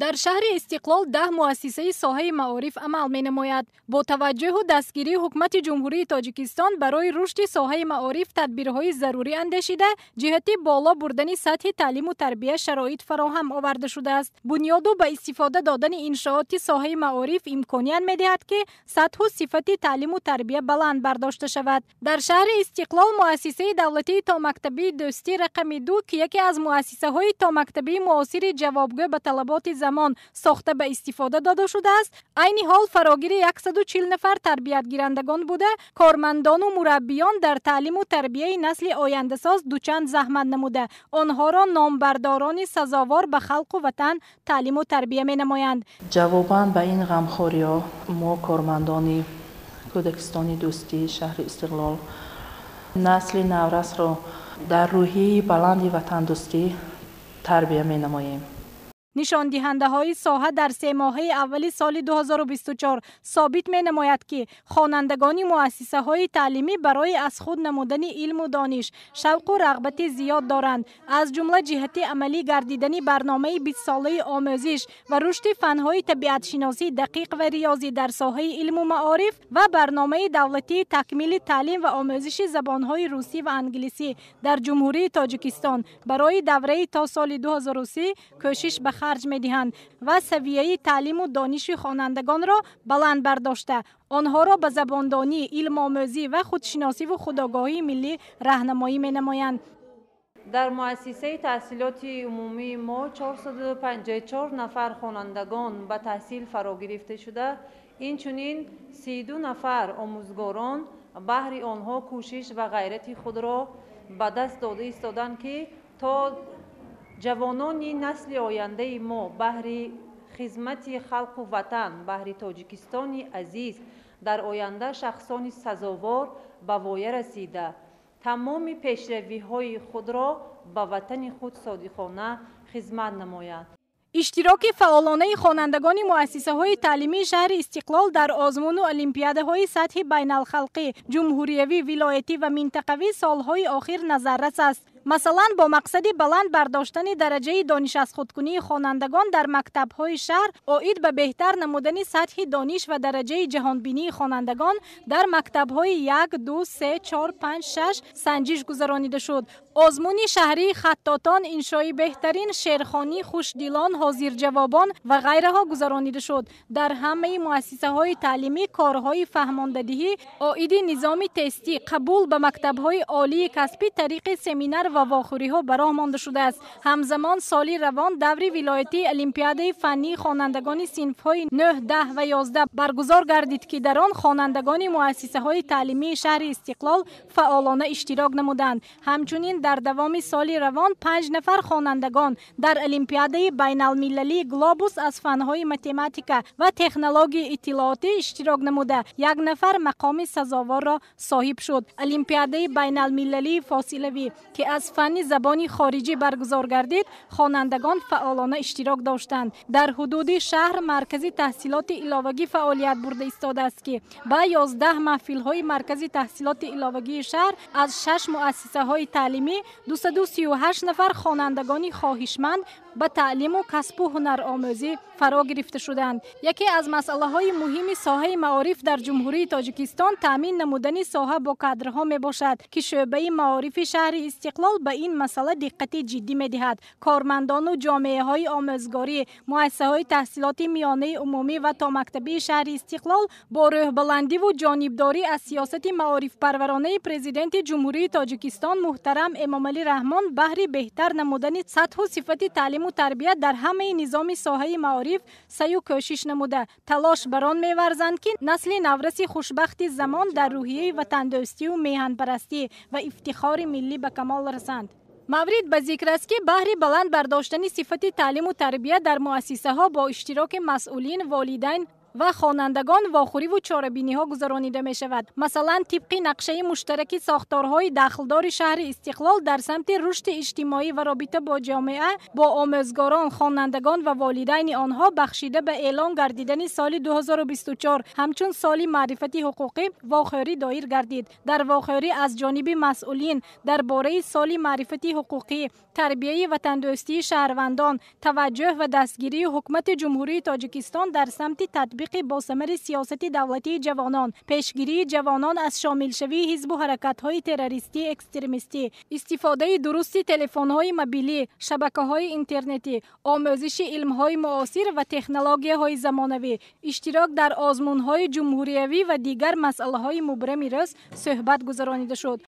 در شهر استقلال 10 مؤسسه ساحه معارف عمل می‌نماید. با توجه و دستگیری حکومت جمهوری تاجیکستان برای رشد ساحه معارف تدبیرهای ضروری اندیشیده، جهت بالا بردن سطح تعلیم و تربیت شرایط فراهم آورده شده است. بنیاد به استفاده دادن انشاءات ساحه معارف امکانیت می‌دهد که سطح و صفت تعلیم و تربیت بلند برداشته شود. در شهر استقلال مؤسسه دولتی تا مکتبی دوستی رقم 2 که یکی از مؤسسه‌های تا مکتبی معاصر جوابگو به طلبات زمان ساخته به استفاده داده شده است. عین حال فراگیر 140 نفر تربیت گیرندگان بوده، کارمندان و مربیان در تعلیم و تربیت نسل آینده ساز دوچند زحمت نموده. آنها را نامبرداران سزاوار به خلق و وطن تعلیم و تربیت می نمایند. جواباً به این غمخوری‌ها ما کارمندان کودکستان دوستی شهر استقلال نسل نورس را در روحیه بلند وطن دوستی تربیت می نماییم. نشان دهنده های ساحه در 3 ماهه اول سال 2024 ثابت می نماید که خوانندگان مؤسسه های تعلیمی برای از خود نمودن علم و دانش شوق و رغبت زیاد دارند، از جمله جهت عملی گردیدن برنامه 20 ساله آموزش و رشد فنهای طبیعت شناسی دقیق و ریاضی در ساحه علم و معارف و برنامه دولتی تکمیل تعلیم و آموزش زبانهای روسی و انگلیسی در جمهوری تاجیکستان برای دوره تا سال 2030 کوشش به خرج می‌دهند و سویه تعلیم و دانش خوانندگان را بلند برداشته آنها را به زباندانی، علم آموزی و خودشناسی و خودآگاهی ملی راهنمایی می‌نمایند. در مؤسسه تحصیلات عمومی ما 454 نفر خوانندگان به تحصیل فرا گرفته شده، اینچنین 32 نفر آموزگاران بهر آنها کوشش و غیرت خود را به دست داده ایستادند که تا جوانان نسل آینده ما بهر خدمت خلق و وطن، بهر تاجیکستان عزیز در آینده شخصان سزاوار به وایه رسیده تمام پیشروی های خود را به وطن خود صادقانه خدمت نمایند. اشتراک فعالانه خوانندگان مؤسسه های تعلیمی شهر استقلال در آزمون و المپیاده های سطح بین الخلقی، جمهوریوی، ولایتی و منطقوی سالهای آخر نظررس است. مثلا با مقصد بلند برداشتن درجه دانش از خودکنی خوانندگان در مکتب‌های شهر، عاید به بهتر نمودن سطح دانش و درجه جهانبینی خوانندگان در مکتب‌های 1، 2، 3، 4، 5، 6 سنجش گذرانیده شد. آزمون شهری خطاطان، انشای بهترین شعرخوانی خوشدلان، حاضر جوابان و غیره ها گذرانیده شد. در همه مؤسسه های تعلیمی کارهای فهماندهی عاید نظام تستی قبول به مکتب‌های عالی کسبی طریق سمینار و واخوری ها براه مانده شده است. همزمان سالی روان دور ولایتی المپیاده فنی خوانندگان صنف های 9، 10 و 11 برگزار گردید که در آن خوانندگان مؤسسه های تعلیمی شهر استقلال فعالانه اشتراک نمودند. همچنین در دوام سال روان 5 نفر خوانندگان در المپیاده بین المللی گلوبوس از فنهای متماتیکا و تکنولوژی اطلاعاتی اشتراک نموده 1 نفر مقام سزاوار را صاحب شد. المپیاده بین المللی فاصلوی که از فن زبانی خارجی برگزار گردید، خوانندگان فعالانه اشتراک داشتند. در حدود شهر مرکز تحصیلات علاوگی فعالیت برده ایستاده است که با 11 محفل های مرکز تحصیلات علاوگی شهر از 6 مؤسسه های تعلیمی 238 نفر خوانندگان خواهشمند به تعلیم و کسب و هنر آموزی فرا گرفته شدند. یکی از مسئله های مهم ساحه معارف در جمهوری تاجیکستان تامین نمودن ساحه با کادرها می باشد که شعبه معارف شهر استقلال به این مسئله دقت جدی می دهد. کارمندان و جامعه های آموزگاری، مؤسسه های تحصیلات میانه عمومی و تا مکتبی شهر استقلال با روح بلندی و جانبداری از سیاست معارف پرورانه پرزیدنت جمهوری تاجیکستان محترم امامعلی رحمان بهر بهتر نمودن سطح و صفت تعلیم و تربیت در همه نظام ساحه معارف سعی و کوشش نموده تلاش بران می‌ورزند که نسل نورس خوشبخت زمان در روحیه وطن دوستی و میهن پرستی و افتخار ملی به کمال رسند. مورد به ذکر است که بهر بلند برداشتن صفت تعلیم و تربیت در مؤسسه ها با اشتراک مسئولین، والدین و خوانندگان واخوری و چاره‌بینی ها گذرانیده می شود. مثلا طبق نقشه مشترک ساختارهای داخلدار شهر استقلال در سمت رشد اجتماعی و رابطه با جامعه با آموزگاران، خوانندگان و والدین آنها بخشیده به اعلان گردیدن سال 2024 همچون سال معرفتی حقوقی واخوری دایر گردید. در واخوری از جانب مسئولین درباره سال معرفتی حقوقی، تربیه و تندرستی شهروندان، توجه و دستگیری حکومت جمهوری تاجیکستان در سمت تطبیق با ثمر سیاست دولتی جوانان، پیشگیری جوانان از شامل شوی حزب و حرکت‌های تروریستی اکستریمیستی، استفاده درست تلفن‌های موبیلی، شبکه‌های اینترنتی، آموزش علم‌های معاصر و تکنولوژی‌های زمانوی، اشتراک در آزمون‌های جمهوریوی و دیگر مسائل‌های مبرم رس صحبت گذرانیده شد.